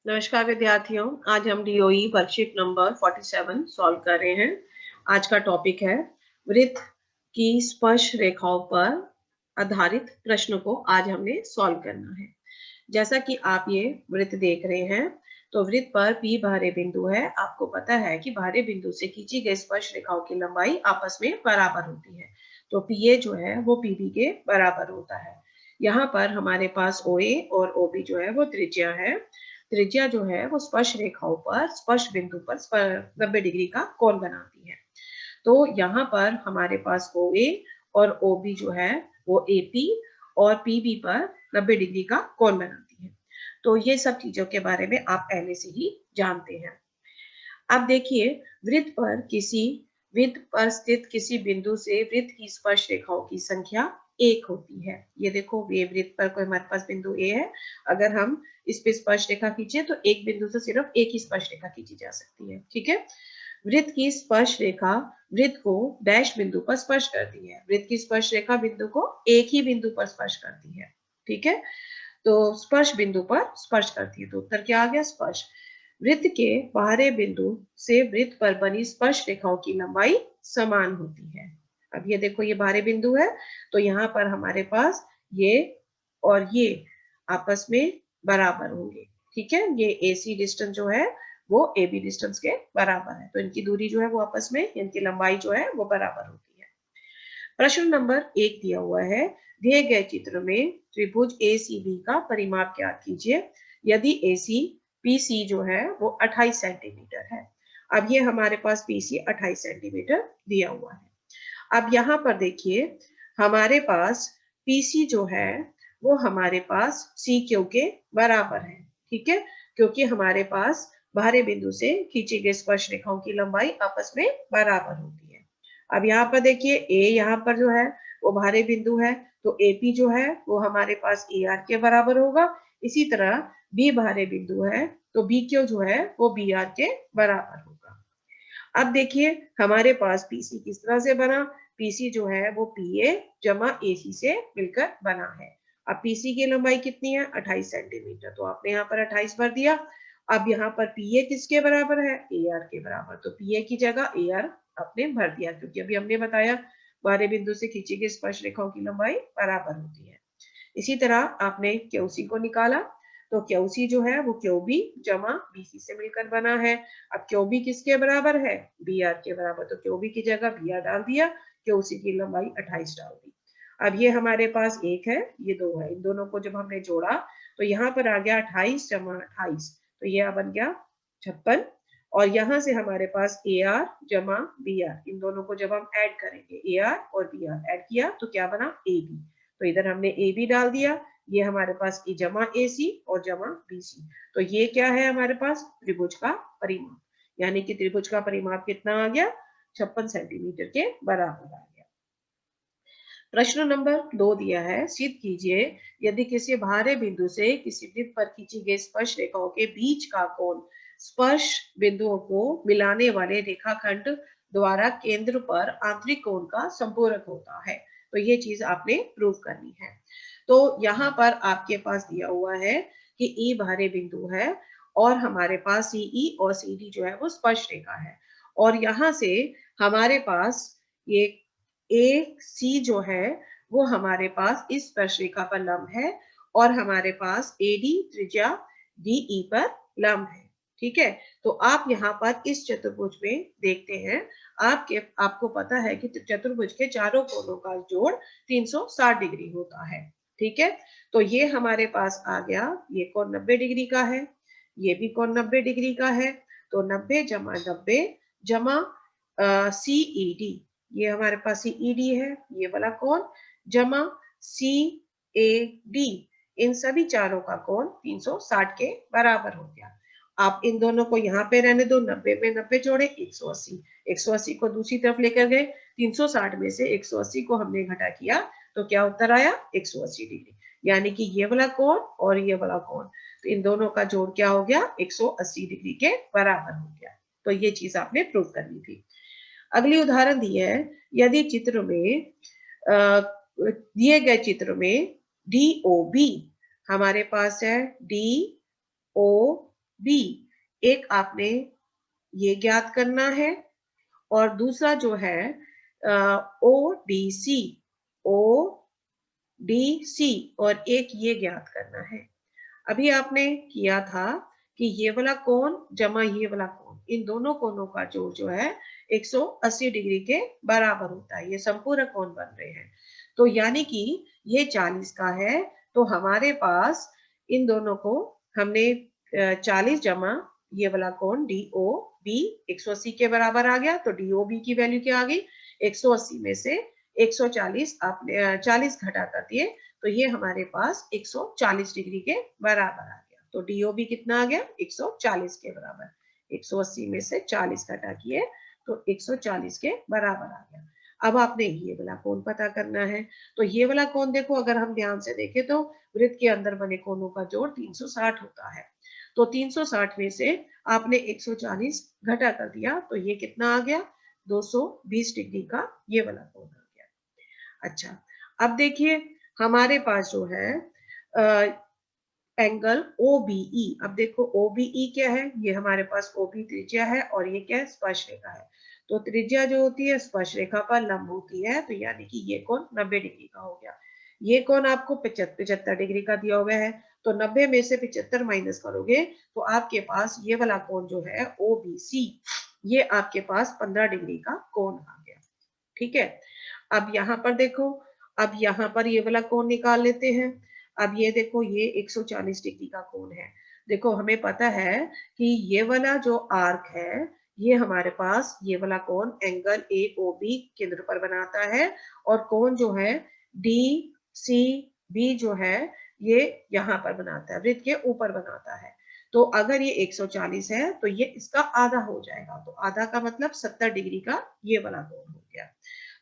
नमस्कार विद्यार्थियों, आज हम डीओई वर्कशीट नंबर 47 सॉल्व कर रहे हैं। आज का टॉपिक है वृत्त की स्पर्श रेखाओं पर आधारित प्रश्न को आज हमने सॉल्व करना है। जैसा कि आप ये वृत्त देख रहे हैं, तो वृत्त पर P बाहरी बिंदु है। आपको पता है कि बाहरी बिंदु से खींची गई स्पर्श रेखाओं की लंबाई आपस में बराबर होती है, तो PA जो है वो PB के बराबर होता है। यहाँ पर हमारे पास OA और OB जो है वो त्रिज्या है। त्रिज्या जो है वो स्पर्श रेखाओं पर स्पर्श बिंदु पर 90 डिग्री का कोण बनाती है। तो यहाँ पर हमारे पास OA और OB जो है वो AP और PB पर 90 डिग्री का कोण बनाती है। तो ये सब चीजों के बारे में आप पहले से ही जानते हैं। अब देखिए, वृत्त पर स्थित किसी बिंदु से वृत्त की स्पर्श रेखाओं की संख्या 1 होती है। ये देखो, ये वृत्त पर कोई हमारे पास बिंदु A है। अगर हम इस पे स्पर्श रेखा खींचे तो एक बिंदु से सिर्फ एक ही स्पर्श रेखा खींची जा सकती है। ठीक है। वृत्त की स्पर्श रेखा वृत्त को डैश बिंदु पर स्पर्श करती है। वृत्त की स्पर्श रेखा बिंदु को एक ही बिंदु पर स्पर्श करती है। ठीक है। तो स्पर्श बिंदु पर स्पर्श करती है। तो उत्तर क्या आ गया? स्पर्श। वृत्त के बाहरी बिंदु से वृत्त पर बनी स्पर्श रेखाओं की लंबाई समान होती है। अब ये देखो, ये बाहरी बिंदु है, तो यहाँ पर हमारे पास ये और ये आपस में बराबर होंगे। ठीक है। ये AC डिस्टेंस जो है वो AB डिस्टेंस के बराबर है, तो इनकी दूरी जो है वो आपस में, इनकी लंबाई जो है वो बराबर होती है। प्रश्न नंबर 1 दिया हुआ है, दिए गए चित्र में त्रिभुज ACB का परिमाप ज्ञात कीजिए। यदि AC PC जो है वो 28 सेंटीमीटर है। अब ये हमारे पास PC 28 सेंटीमीटर दिया हुआ है। अब यहाँ पर देखिए, हमारे पास PC जो है वो हमारे पास CQ के बराबर है। ठीक है, क्योंकि हमारे पास बाहरी बिंदु से खींची गई स्पर्श रेखाओं की लंबाई आपस में बराबर होती है। अब यहाँ पर देखिए, A यहाँ पर जो है वो बाहरी बिंदु है, तो AP जो है वो हमारे पास AR के बराबर होगा। इसी तरह B बाहरी बिंदु है, तो BQ जो है वो BR के बराबर होगा। अब देखिए, हमारे पास PC किस तरह से बना? PC जो है वो PA जमा AC से मिलकर बना है। अब PC की लंबाई कितनी है? 28 सेंटीमीटर, तो आपने यहाँ पर 28 भर दिया। अब यहाँ पर PA किसके बराबर है? AR के बराबर, तो PA की जगह AR आपने भर दिया, क्योंकि अभी हमने बताया बाहरी बिंदु से खींची गई स्पर्श रेखाओं की लंबाई बराबर होती है। इसी तरह आपने QC को निकाला, तो QC जो है वो QB जमा BC से मिलकर बना है। अब QB किसके बराबर है? BR के बराबर, तो QB की जगह BR डाल दिया, QC की लंबाई 28 डाल दी। अब ये हमारे पास 1 है, ये 2 है, इन दोनों को जब हमने जोड़ा तो यहाँ पर आ गया 28 जमा 28, तो ये बन गया 56। और यहाँ से हमारे पास AR जमा BR, इन दोनों को जब हम ऐड करेंगे, AR और BR ऐड किया तो क्या बना? AB। तो इधर हमने AB डाल दिया, ये हमारे पास जमा AC और जमा BC, तो ये क्या है हमारे पास? त्रिभुज का परिमाप। यानी कि त्रिभुज का परिमाप कितना आ गया? 56 सेंटीमीटर के बराबर आ गया। प्रश्न नंबर 2 दिया है, सिद्ध कीजिए यदि किसी बाहरी बिंदु से किसी वृत्त पर खींची गई स्पर्श रेखाओं के बीच का कोण स्पर्श बिंदुओं को मिलाने वाले रेखाखंड द्वारा केंद्र पर आंतरिक कोण का संपूरक होता है। तो ये चीज आपने प्रूव करनी है। तो यहाँ पर आपके पास दिया हुआ है कि E बाहरी बिंदु है और हमारे पास CE और CD जो है वो स्पर्श रेखा है, और यहाँ से हमारे पास ये AC जो है वो हमारे पास इस स्पर्श रेखा पर लंब है, और हमारे पास AD त्रिज्या DE पर लंब है। ठीक है। तो आप यहाँ पर इस चतुर्भुज में देखते हैं, आपको पता है कि चतुर्भुज के चारों कोणों का जोड़ 360 डिग्री होता है। ठीक है। तो ये हमारे पास आ गया, ये कोण 90 डिग्री का है, ये भी कोण 90 डिग्री का है, तो 90 जमा 90 जमा CED, ये हमारे पास CED है, ये वाला कोण, जमा CAD, इन सभी चारों का कोण 360 के बराबर हो गया। आप इन दोनों को यहाँ पे रहने दो, 90 में 90 जोड़े 180, 180 को दूसरी तरफ लेकर गए, 360 में से 180 को हमने घटा किया, तो क्या उत्तर आया? 180 डिग्री। यानी कि ये वाला कोण और ये वाला कोण, तो इन दोनों का जोड़ क्या हो गया? 180 डिग्री के बराबर हो गया। तो ये चीज आपने प्रूव करनी थी। अगली उदाहरण दी है, यदि चित्र में दिए गए चित्र में DOB हमारे पास है, DOB बी, एक आपने ये ज्ञात करना है और दूसरा जो है O D C, O D C, और एक ये ज्ञात करना है। अभी आपने किया था कि ये वाला कोण जमा ये वाला कोण, इन दोनों कोणों का जोड़ जो है 180 डिग्री के बराबर होता है, ये संपूर्ण कोण बन रहे हैं। तो यानी कि ये 40 का है, तो हमारे पास इन दोनों को हमने 40 जमा ये वाला कोण डी ओ बी 180 के बराबर आ गया, तो डी ओ बी की वैल्यू क्या आ गई, 180 में से 140 आपने 40 घटा कर दिए, तो ये हमारे पास 140 डिग्री के बराबर आ गया। तो डीओबी कितना आ गया, 140 के बराबर। 180 में से 40 घटा किए तो 140 के बराबर आ गया। अब आपने ये वाला कोण पता करना है, तो ये वाला कोण देखो, अगर हम ध्यान से देखें तो वृत्त के अंदर बने कोणों का जोड़ 360 होता है। तो 360 में से आपने 140 घटा कर दिया, तो ये कितना आ गया, 220 डिग्री का ये वाला कोण आ गया। अच्छा, अब देखिए हमारे पास जो है एंगल OBE। अब देखो OBE क्या है, ये हमारे पास OB त्रिज्या है और ये क्या है, स्पर्श रेखा है। तो त्रिज्या जो होती है स्पर्श रेखा पर लंब होती है, तो यानी कि ये कोण 90 डिग्री का हो गया। ये कोण आपको 75 डिग्री का दिया हुआ है, तो 90 में से 75 माइनस करोगे तो आपके पास ये वाला कोण जो है OBC, ये आपके पास 15 डिग्री का कोण आ गया। ठीक है, अब यहाँ पर देखो, अब यहाँ पर ये वाला कोण निकाल लेते हैं। अब ये देखो, ये 140 डिग्री का कोण है। देखो हमें पता है कि ये वाला जो आर्क है, ये हमारे पास ये वाला कोण एंगल AOB केंद्र पर बनाता है, और कोण जो है DCB जो है ये यहाँ पर बनाता है, वृत्त के ऊपर बनाता है। तो अगर ये 140 है तो ये इसका आधा हो जाएगा, तो आधा का मतलब 70 डिग्री का ये वाला कोण हो गया।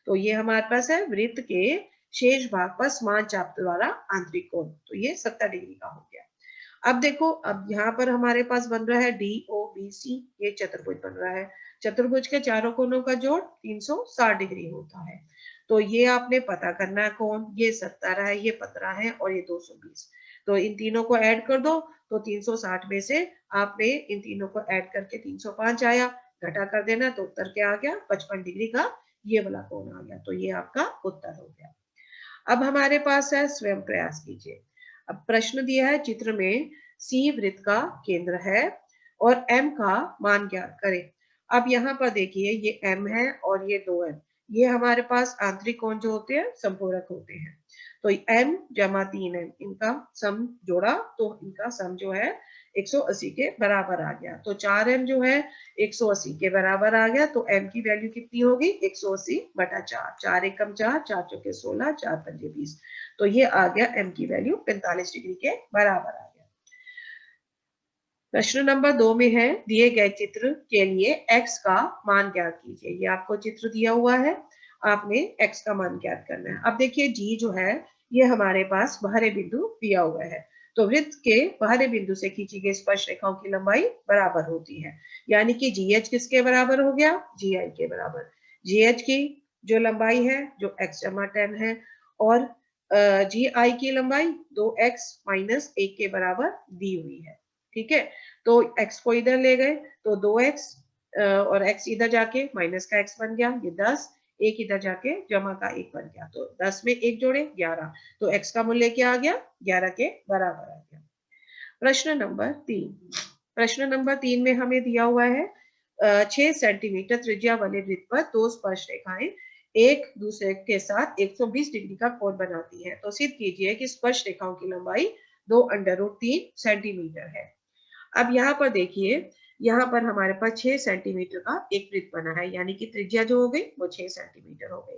तो ये हमारे पास है वृत्त के शेष भाग पर समान चाप द्वारा आंतरिक कोण, तो ये 70 डिग्री का हो गया। अब देखो, अब यहाँ पर हमारे पास बन रहा है DOBC, ये चतुर्भुज बन रहा है। चतुर्भुज के चारों कोणों का जोड़ 360 डिग्री होता है। तो ये आपने पता करना है कोण, ये 70 है, ये 15 है और ये 220। तो इन तीनों को ऐड कर दो, तो 360 में से आपने इन तीनों को ऐड करके 305 आया, घटा कर देना तो उत्तर क्या आ गया, 55 डिग्री का ये वाला कोण आ गया। तो ये आपका उत्तर हो गया। अब हमारे पास है स्वयं प्रयास कीजिए। अब प्रश्न दिया है, चित्र में C वृत्त का केंद्र है और M का मान ज्ञात करें। अब यहाँ पर देखिए, ये M है और ये 2M, ये हमारे पास आंतरिक कोण जो होते हैं संपूरक होते हैं। तो M जमा 3M, इनका सम जोड़ा तो इनका सम जो है 180 के बराबर आ गया। तो 4M जो है 180 के बराबर आ गया, तो M की वैल्यू कितनी होगी, 180 बटा 4, 4 एकम 4, 4 चौके 16, 4 पंजे 20। तो ये आ गया M की वैल्यू 45 डिग्री के बराबर आ गया। प्रश्न नंबर 2 में है, दिए गए चित्र के लिए x का मान ज्ञात कीजिए। ये आपको चित्र दिया हुआ है, आपने x का मान ज्ञात करना है। अब देखिए G जो है ये हमारे पास बाहरी बिंदु दिया हुआ है, तो वृत्त के बाहरी बिंदु से खींची गई स्पर्श रेखाओं की लंबाई बराबर होती है, यानी कि GH किसके बराबर हो गया, GI के बराबर। GH की जो लंबाई है जो x जमा 10 है, और GI की लंबाई 2x माइनस 1 के बराबर दी हुई है। ठीक है, तो x को इधर ले गए तो 2x और x इधर जाके माइनस का x बन गया, ये 10, एक इधर जाके जमा का 1 बन गया, तो 10 में 1 जोड़े 11, तो x का मूल्य क्या आ गया, 11 के बराबर आ गया। प्रश्न नंबर 3, प्रश्न नंबर 3 में हमें दिया हुआ है 6 सेंटीमीटर त्रिज्या वाले वृत्त पर दो स्पर्श रेखाएं एक दूसरे के साथ 120 डिग्री का कोण बनाती है। तो सिद्ध कीजिए कि स्पर्श रेखाओं की लंबाई 2√3 सेंटीमीटर है। अब यहाँ पर देखिए, यहाँ पर हमारे पास 6 सेंटीमीटर का एक वृत्त बना है, यानी कि त्रिज्या जो हो गई वो 6 सेंटीमीटर हो गई।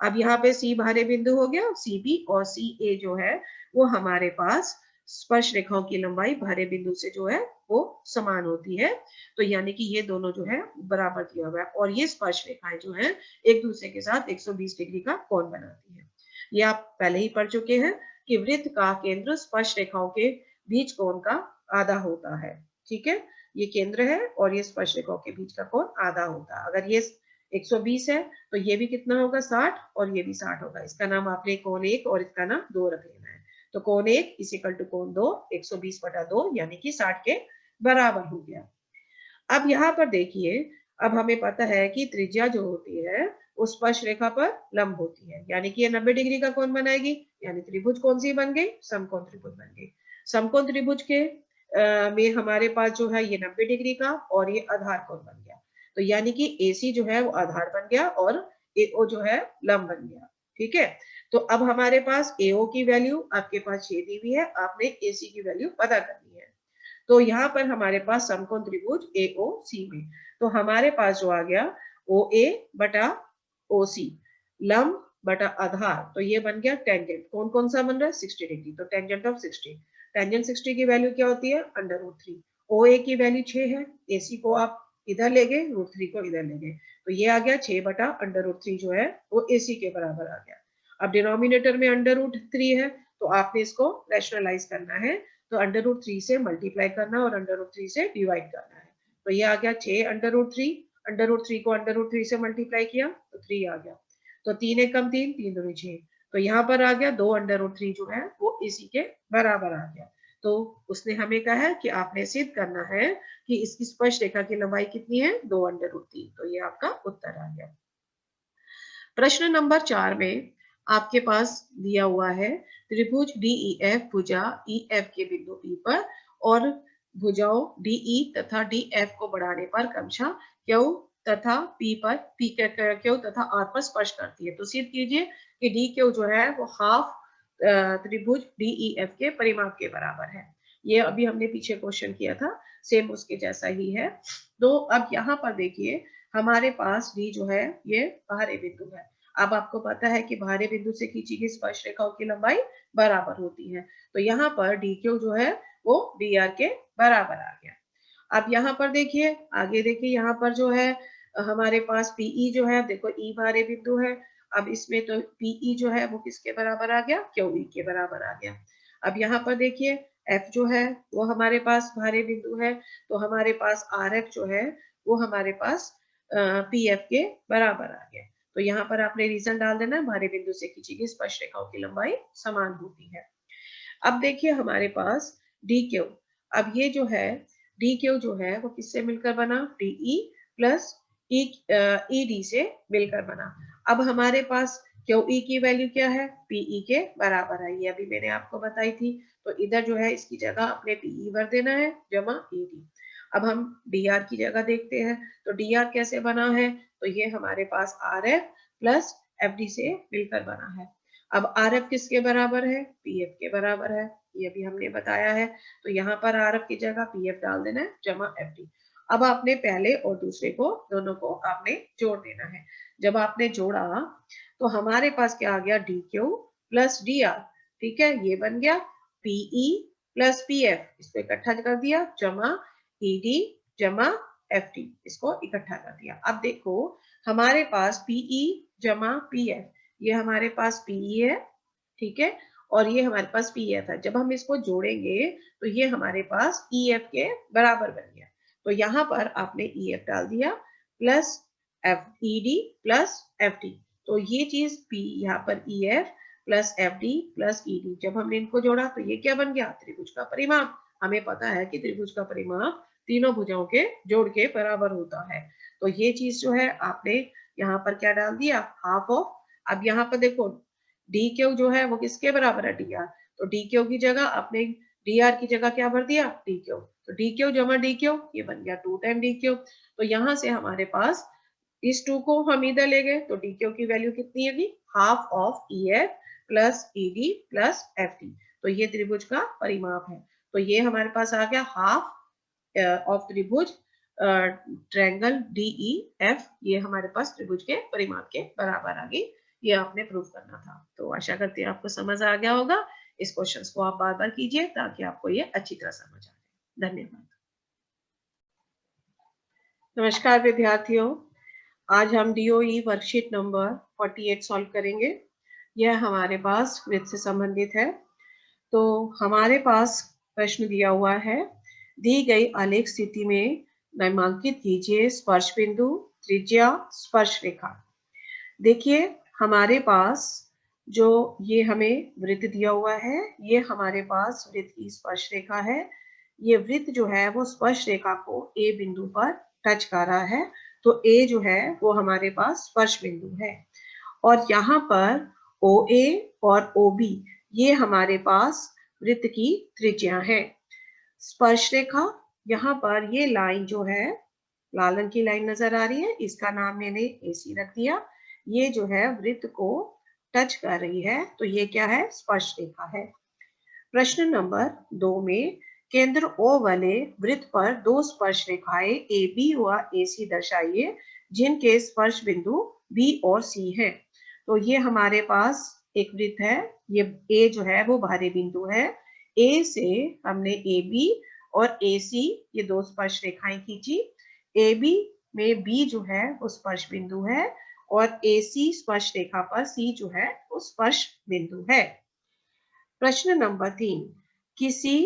अब यहाँ पे C बाहरी बिंदु हो गया, CB और CA जो है वो हमारे पास स्पर्श रेखाओं की लंबाई बाहरी बिंदु से जो है वो समान होती है, तो यानी कि ये दोनों जो है बराबर दिया हुआ है, और ये स्पर्श रेखाएं जो है एक दूसरे के साथ 120 डिग्री का कोण बनाती है। ये आप पहले ही पढ़ चुके हैं कि वृत्त का केंद्र स्पर्श रेखाओं के बीच कोण का आधा होता है। ठीक है, ये केंद्र है और ये स्पर्श रेखाओं के बीच का कोण आधा होता है। अगर ये 120 है तो ये भी कितना होगा, 60, और ये भी 60 होगा। इसका नाम आपने कोण 1 और इसका नाम 2 रख लेना है। तो कोण 1 इज इक्वल टू कोण 2, 120 बटा 2 यानी कि 60 के बराबर हो गया। अब यहाँ पर देखिए, अब हमें पता है कि त्रिज्या जो होती है वो स्पर्श रेखा पर लंब होती है, यानी कि ये 90 डिग्री का कोण बनाएगी, यानी त्रिभुज कौन सी बन गई, समकोण त्रिभुज बन गई। समकोण त्रिभुज के में हमारे पास जो है ये 90 डिग्री का और ये आधार कोण बन गया, तो यानी कि AC जो है वो आधार बन गया और AO जो है लंब बन गया। ठीक है, तो अब हमारे पास AO की वैल्यू आपके पास 6 दी हुई है, आपने AC की वैल्यू पता करनी है। तो यहाँ पर हमारे पास समकोण त्रिभुज AOC में, तो हमारे पास जो आ गया OA बटा OC लंब बटा आधार, तो ये बन गया टेंजेंट। कौन कौन सा बन रहा है, 60 डिग्री, तो टेंजेंट ऑफ 60, टेंजेंट 60 की वैल्यू क्या होती है, √3। OA की वैल्यू 6 है, AC को आप इधर ले गए, √3 को इधर ले गए, तो ये आ गया 6 बटा √3 जो है वो AC के बराबर आ गया। अब डिनोमिनेटर में √3 है, तो आपने इसको रैशनलाइज करना है, तो √3 से मल्टीप्लाई करना और √3 से डिवाइड करना है, तो ये आ गया 6 √3, √3 को √3 से मल्टीप्लाई किया तो 3 आ गया, तो 3 एक कम 3, 3 दूनी 6, तो यहाँ पर आ गया 2 √3 जो है वो इसी के बराबर आ गया। तो उसने हमें कहा है कि आपने सिद्ध करना है कि इसकी स्पर्श रेखा की लंबाई कितनी है, 2 √3, तो ये आपका उत्तर आ गया। प्रश्न नंबर 4 में आपके पास दिया हुआ है त्रिभुज DEF भुजा EF के बिंदु P पर और भुजाओं DE तथा DF को बढ़ाने पर क्रमशः Q तथा P पर Q तथा R पर स्पर्श करती है, तो सिद्ध कीजिए कि DQ जो है वो हाफ त्रिभुज DEF के परिमाप के बराबर है। ये अभी हमने पीछे क्वेश्चन किया था, सेम उसके जैसा ही है। तो अब यहाँ पर देखिए हमारे पास D जो है ये बाहरी बिंदु है। अब आपको पता है कि बाहरी बिंदु से खींची गई स्पर्श रेखाओं की लंबाई बराबर होती है, तो यहाँ पर DQ जो है वो DR के बराबर आ गया। अब यहाँ पर देखिए, आगे देखिए, यहाँ पर जो है हमारे पास PE जो है, देखो E बाहरी बिंदु है, अब इसमें तो PE जो है वो किसके बराबर आ गया, QE के बराबर आ गया। अब यहाँ पर देखिए F जो है वो हमारे पास बाहरी बिंदु है, तो हमारे पास RF जो है वो हमारे पास PF के बराबर आ गया, तो यहाँ पर आपने रीजन डाल देना, बाहरी बिंदु से खींची गई स्पर्श रेखाओं की लंबाई समान होती है। अब देखिए हमारे पास DQ, अब ये जो है DQ जो है वो किससे मिलकर बना, DE प्लस ED से मिलकर बना। अब हमारे पास QE की वैल्यू क्या है, PE के बराबर है, ये अभी मैंने आपको बताई थी, तो इधर जो है इसकी जगह अपने PE भर देना है जमा ED। अब हम DR की जगह देखते हैं, तो DR कैसे बना है, तो ये हमारे पास RF प्लस FD से मिलकर बना है। अब RF किसके बराबर है, PF के बराबर है, ये भी हमने बताया है, तो यहाँ पर RF की जगह PF डाल देना है जमा FD। अब आपने पहले और दूसरे को दोनों को आपने जोड़ देना है। जब आपने जोड़ा तो हमारे पास क्या आ गया, DQ प्लस DR, ठीक है, ये बन गया PE प्लस PF, इसको इकट्ठा कर दिया जमा ED जमा FD, इसको इकट्ठा कर दिया। अब देखो हमारे पास PE जमा PF, ये हमारे पास PE है, ठीक है, और ये हमारे पास PF है। जब हम इसको जोड़ेंगे तो ये हमारे पास EF के बराबर बन गया, तो यहाँ पर आपने EF डाल दिया प्लस ED प्लस FD, तो ये चीज P यहाँ पर EF plus FD plus ED, जब हमने इनको जोड़ा तो ये क्या बन गया, त्रिभुज का परिमाप। हमें पता है कि त्रिभुज का परिमाप तीनों भुजाओं के जोड़ के बराबर होता है, तो ये चीज जो है आपने यहाँ पर क्या डाल दिया, हाफ ऑफ। अब यहाँ पर देखो DQ जो है वो किसके बराबर है, DR, तो DQ की जगह आपने DR की जगह क्या भर दिया, DQ, तो DQ जमा DQ, ये बन गया 2 टाइम DQ। तो यहाँ से हमारे पास इस 2 को हम इधर ले गए, तो DQ की वैल्यू कितनी है, half of EF plus ED plus FD, तो ये त्रिभुज का परिमाप है। तो ये हमारे पास आ गया हाफ ऑफ त्रिभुज ट्रायंगल DEF, ये हमारे पास त्रिभुज के परिमाप के बराबर आ गई, ये आपने प्रूव करना था। तो आशा करती हूँ आपको समझ आ गया होगा। इस क्वेश्चन को आप बार बार कीजिए ताकि आपको ये अच्छी तरह समझ आ जाए। धन्यवाद। नमस्कार विद्यार्थियों, आज हम DOE वर्कशीट नंबर 48 सॉल्व करेंगे। यह हमारे पास वृत्त से संबंधित है। तो हमारे पास प्रश्न दिया हुआ है, दी गई आलेख स्थिति में नामांकित कीजिए स्पर्श बिंदु, त्रिज्या, स्पर्श रेखा। देखिए हमारे पास जो ये हमें वृत्त दिया हुआ है, ये हमारे पास वृत्त की स्पर्श रेखा है, ये वृत्त जो है वो स्पर्श रेखा को ए बिंदु पर टच कर रहा है, तो ए जो है वो हमारे पास स्पर्श बिंदु है। और यहाँ पर ओ ए और ओ बी ये हमारे पास वृत्त की त्रिज्या है। स्पर्श रेखा, यहाँ पर ये लाइन जो है लाल रंग की लाइन नजर आ रही है, इसका नाम मैंने एसी रख दिया। ये जो है वृत्त को टच कर रही है, तो ये क्या है, स्पर्श रेखा है। प्रश्न नंबर 2 में केंद्र O वाले वृत्त पर दो स्पर्श रेखाएं ए बी व ए सी दर्शाइए जिनके स्पर्श बिंदु B और C है। तो ये हमारे पास एक वृत्त है, ये A जो है वो बाहरी बिंदु है। A से हमने AB और AC ये दो स्पर्श रेखाएं खींची। AB में B जो है वो स्पर्श बिंदु है और AC स्पर्श रेखा पर C जो है वो स्पर्श बिंदु है। प्रश्न नंबर 3, किसी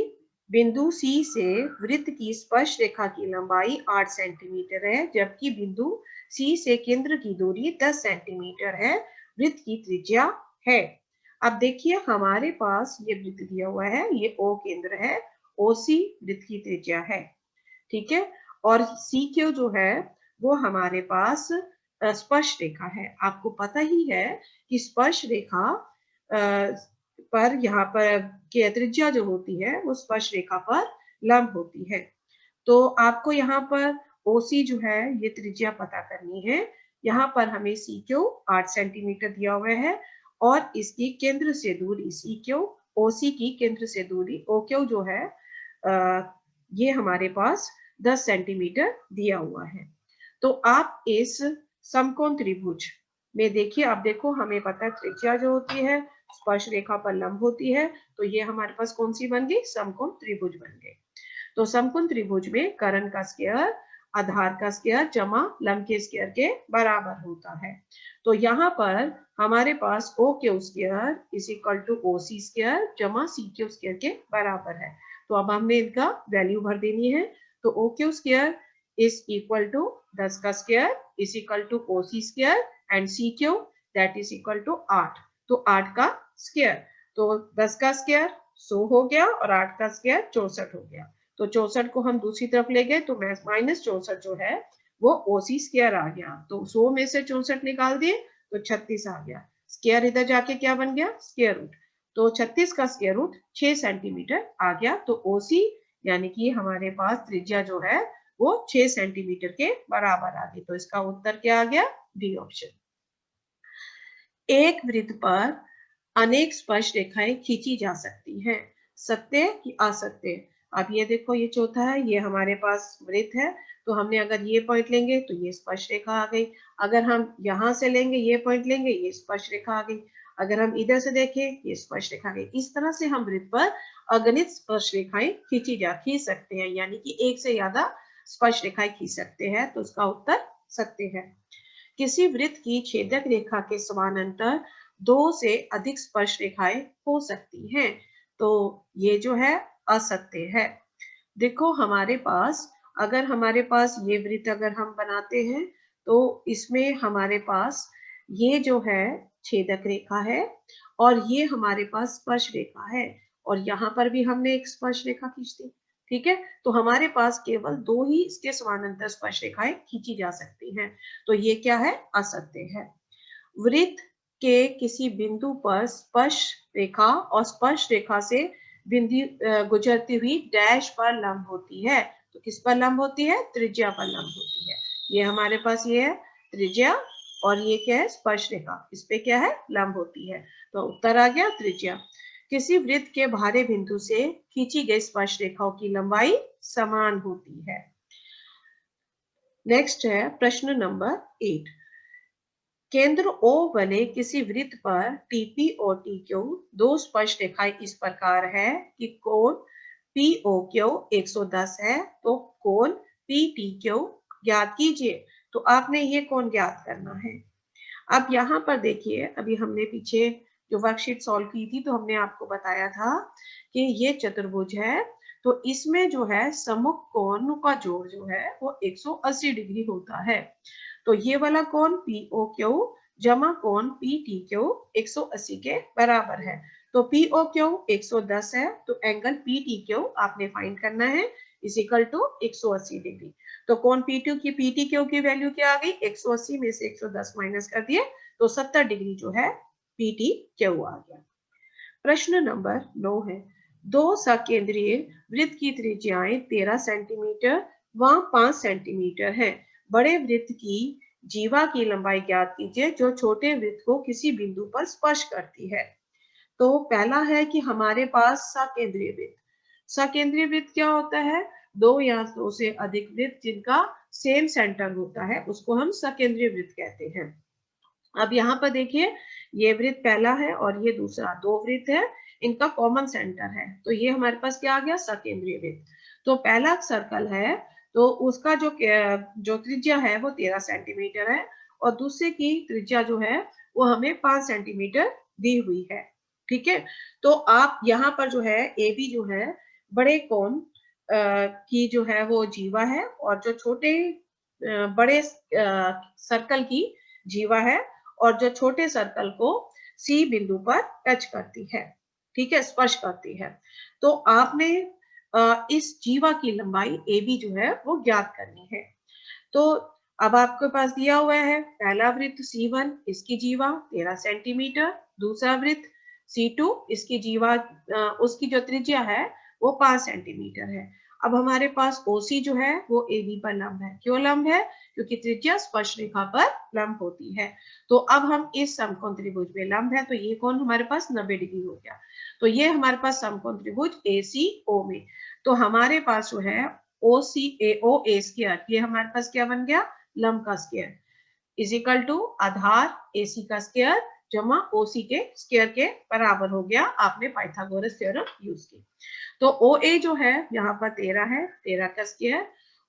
बिंदु C से वृत्त की स्पर्श रेखा की लंबाई 8 सेंटीमीटर है, जबकि बिंदु C से केंद्र की दूरी 10 सेंटीमीटर है। वृत्त की त्रिज्या है। अब देखिए हमारे पास ये वृत्त दिया हुआ है, ये O केंद्र है, OC वृत्त की त्रिज्या है, ठीक है। और CQ जो है वो हमारे पास स्पर्श रेखा है। आपको पता ही है कि स्पर्श रेखा पर यहाँ पर त्रिज्या जो होती है वो स्पर्श रेखा पर लंब होती है। तो आपको यहाँ पर OC जो है ये त्रिज्या पता करनी है। यहाँ पर हमें CQ 8 सेंटीमीटर दिया हुआ है और इसकी केंद्र से दूरी CQ, OC की केंद्र से दूरी OQ जो है ये हमारे पास 10 सेंटीमीटर दिया हुआ है। तो आप इस समकोण त्रिभुज में देखिए, आप देखो हमें पता है त्रिज्या जो होती है स्पर्श रेखा पर लंब होती है, तो ये हमारे पास कौन सी बन गई, समकोण त्रिभुज बन गई। तो समकोण त्रिभुज में कर्ण का स्क्वायर आधार का स्क्वायर जमा लंब के स्क्वायर के बराबर होता है। तो यहाँ पर हमारे पास O Q square is equal to O C square जमा सी क्यू स्क्वायर के बराबर है। तो अब हमने इनका वैल्यू भर देनी है। तो O Q square is equal to 10 का square is equal to O C square and C Q that is equal to 8। तो 8 का स्क्वायर, तो 10 का स्क्वायर 100 हो गया और 8 का स्क्वायर 64 हो गया। तो 64 को हम दूसरी तरफ ले गए तो माइनस 64 जो है वो ओसी स्क्वायर आ गया। तो 100 में से 64 निकाल दिए तो 36 आ गया। स्क्वायर इधर जाके क्या बन गया, स्क्वायर रूट। तो 36 का स्क्वायर रूट 6 सेंटीमीटर आ गया। तो ओसी यानी कि हमारे पास त्रिज्या जो है वो 6 सेंटीमीटर के बराबर आ गई। तो इसका उत्तर क्या आ गया, डी ऑप्शन। एक वृत्त पर अनेक स्पर्श रेखाएं खींची जा सकती हैं, सत्य कि असत्य। अब ये देखो ये चौथा है, ये हमारे पास वृत्त है, तो हमने अगर ये पॉइंट लेंगे तो ये स्पर्श रेखा आ गई। अगर हम यहाँ से लेंगे ये पॉइंट लेंगे ये स्पर्श रेखा आ गई। अगर हम इधर से देखें ये स्पर्श रेखा आ गई। इस तरह से हम वृत्त पर अगणित स्पर्श रेखाएं खींच सकते हैं, यानी कि एक से ज्यादा स्पर्श रेखाएं खींच सकते हैं। तो उसका उत्तर सत्य है। किसी वृत्त की छेदक रेखा के समानांतर 2 से अधिक स्पर्श रेखाएं हो सकती हैं, तो ये जो है असत्य है। देखो हमारे पास अगर हमारे पास ये वृत्त अगर हम बनाते हैं तो इसमें हमारे पास ये जो है छेदक रेखा है और ये हमारे पास स्पर्श रेखा है और यहाँ पर भी हमने एक स्पर्श रेखा खींच दी, ठीक है। तो हमारे पास केवल 2 ही इसके समानांतर स्पर्श रेखाएं खींची जा सकती हैं। तो ये क्या है, असत्य है। वृत्त के किसी बिंदु पर स्पर्श रेखा और स्पर्श रेखा से बिंदु गुजरती हुई डैश पर लंब होती है। तो किस पर लंब होती है, त्रिज्या पर लंब होती है। ये हमारे पास ये है त्रिज्या और ये क्या है, स्पर्श रेखा, इस पे क्या है, लंब होती है। तो उत्तर आ गया त्रिज्या। किसी वृत्त के बाहरी बिंदु से खींची गई स्पर्श रेखाओं की लंबाई समान होती है। नेक्स्ट है प्रश्न नंबर 8। केंद्र O वाले किसी वृत्त पर TP और TQ दो स्पर्श रेखाएं इस प्रकार है कि कोण POQ 110 है, तो कोण PTQ ज्ञात कीजिए। तो आपने ये कोण ज्ञात करना है। अब यहाँ पर देखिए, अभी हमने पीछे जो वर्कशीट सॉल्व की थी तो हमने आपको बताया था कि ये चतुर्भुज है, तो इसमें जो है सम्मुख कोण का जोड़ जो है वो 180 डिग्री होता है। तो ये वाला कोण POQ जमा कोण PTQ 180 के बराबर है। तो पीओ क्यू 110 है, तो एंगल पीटी क्यू आपने फाइंड करना है इज इक्वल टू 180 डिग्री। तो कौन पी2 की पीटी क्यू की वैल्यू क्या आ गई, 180 में से 110 माइनस कर दिए तो 70 डिग्री जो है पीटी क्यू आ गया। प्रश्न नंबर 9 है, दो सकेंद्रीय वृत्त की त्रिज्याएं 13 सेंटीमीटर व 5 सेंटीमीटर है। बड़े वृत्त की जीवा की लंबाई ज्ञात कीजिए जो छोटे वृत्त को किसी बिंदु पर स्पर्श करती है। तो पहला है कि हमारे पास सकेंद्रीय वृत्त। सकेंद्रीय वृत्त क्या होता है, दो या दो से अधिक वृत्त जिनका सेम सेंटर होता है उसको हम सकेंद्रीय वृत्त कहते हैं। अब यहाँ पर देखिए, ये वृत्त पहला है और ये दूसरा, दो वृत्त है, इनका कॉमन सेंटर है, तो ये हमारे पास क्या आ गया, सकेंद्रीय वृत्त। तो पहला सर्कल है, तो उसका जो त्रिज्या है वो 13 सेंटीमीटर है और दूसरे की त्रिज्या जो है वो हमें 5 सेंटीमीटर दी हुई है। ठीक है, तो आप यहाँ पर जो है ए बी जो है बड़े कोण की जो है वो जीवा है और जो छोटे बड़े सर्कल की जीवा है और जो छोटे सर्कल को सी बिंदु पर टच करती है, ठीक है, स्पर्श करती है। तो आपने इस जीवा की लंबाई ए बी जो है वो ज्ञात करनी है। तो अब आपके पास दिया हुआ है पहला वृत्त C1, इसकी जीवा 13 सेंटीमीटर, दूसरा वृत्त C2, इसकी जीवा उसकी जो त्रिज्या है वो 5 सेंटीमीटर है। अब हमारे पास OC जो है वो AB पर लंब है। क्यों लंब है, क्योंकि त्रिज्या स्पर्श रेखा पर लंब होती है। तो अब हम इस समकोण त्रिभुज में लंब है, तो ये कोण हमारे पास 90 डिग्री हो गया। तो ये हमारे पास समकोण त्रिभुज ACO में, तो हमारे पास जो है OCAO A स्क्वायर, ये हमारे पास क्या बन गया, लंब का स्क्वायर इज इक्वल टू आधार AC का स्क्वायर जमा OC के स्क्वायर के बराबर हो गया। आपने पाइथागोरस थ्योरम यूज की। तो OA जो है यहाँ पर 13 है, 13 का स्क्वायर,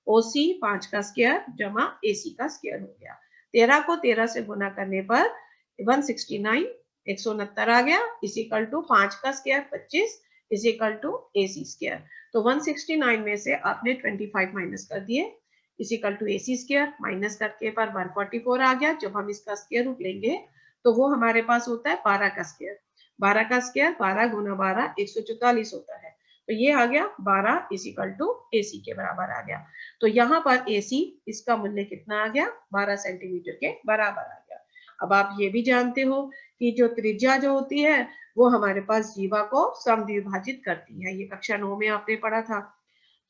OC 5 का स्क्वायर जमा AC का स्क्वायर हो गया। 13 को 13 से गुना करने पर 169 169 आ गया इज इक्वल टू 5 का square 25 is equal to AC square. तो 169 में से आपने 25 माइनस कर दिए is equal to AC square, minus करके पर 144 आ गया। जब हम इसका स्क्वायर रूट लेंगे तो वो हमारे पास होता है 12 का स्क्वायर, 12 का स्क्वायर 12 गुना 12 144 होता है। तो ये आ गया 12 इज इक्वल टू AC के बराबर आ गया। तो यहाँ पर AC इसका मूल्य कितना आ गया, 12 सेंटीमीटर के बराबर आ गया। अब आप ये भी जानते हो कि जो त्रिज्या जो होती है वो हमारे पास जीवा को समद्विभाजित करती है, ये कक्षा 9 में आपने पढ़ा था।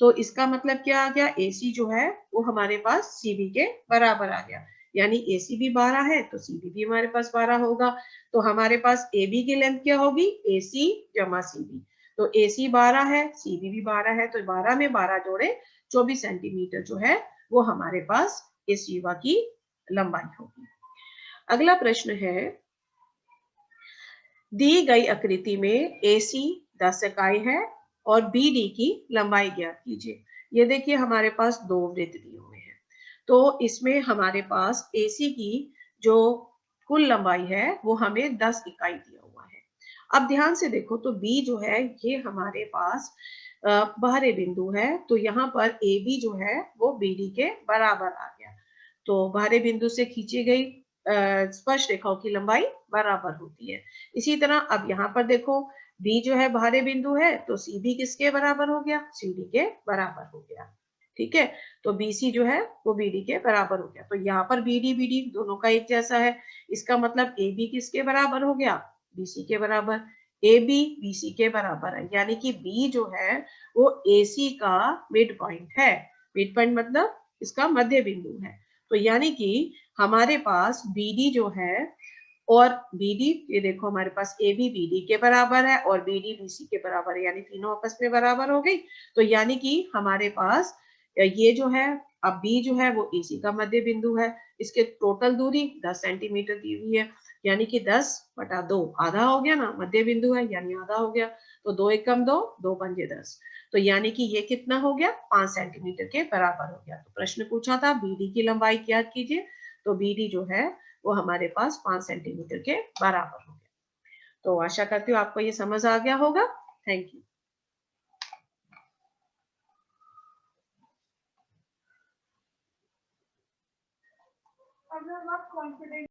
तो इसका मतलब क्या आ गया, AC जो है वो हमारे पास CB के बराबर आ गया, यानी AC भी 12 है तो CB भी हमारे पास 12 होगा। तो हमारे पास AB की लेंथ क्या होगी, AC जमा CB। तो AC 12 है, CB भी 12 है, तो 12 में 12 जोड़े 24 सेंटीमीटर जो है वो हमारे पास इस जीवा की लंबाई होगी। अगला प्रश्न है, दी गई आकृति में AC 10 इकाई है और BD की लंबाई ज्ञात कीजिए। ये देखिए हमारे पास दो वृत्त दिए हुए हैं, तो इसमें हमारे पास AC की जो कुल लंबाई है वो हमें 10 इकाई दिया हुआ है। अब ध्यान से देखो तो B जो है ये हमारे पास बाहरी बिंदु है, तो यहाँ पर AB जो है वो BD के बराबर आ गया। तो बाहरी बिंदु से खींची गई स्पर्श रेखाओं की लंबाई बराबर होती है। इसी तरह अब यहाँ पर देखो B जो है बाहरी बिंदु है, तो CB किसके बराबर हो गया, CD के बराबर हो गया। ठीक है, तो BC जो है वो BD के बराबर हो गया। तो यहाँ पर BD दोनों का एक जैसा है, इसका मतलब AB किसके बराबर हो गया, BC के बराबर। AB BC के बराबर है, यानी कि B जो है वो AC का मिड पॉइंट है। मिड पॉइंट मतलब इसका मध्य बिंदु है। तो यानी कि हमारे पास BD जो है और BD, ये देखो हमारे पास AB BD के बराबर है और BD BC के बराबर है, यानी तीनों आपस में बराबर हो गई। तो यानी कि हमारे पास ये जो है, अब B जो है वो AC का मध्य बिंदु है, इसके टोटल दूरी 10 सेंटीमीटर दी हुई है, यानी कि 10/2 आधा हो गया ना, मध्य बिंदु है यानी आधा हो गया। तो 2 एकम 2, 2 पंजे 10, तो यानी कि ये कितना हो गया, 5 सेंटीमीटर के बराबर हो गया। तो प्रश्न पूछा था BD की लंबाई ज्ञात कीजिए, तो BD जो है वो हमारे पास 5 सेंटीमीटर के बराबर हो गया। तो आशा करती हूँ आपको ये समझ आ गया होगा। Thank you. अगर आप कॉन्फिडेंट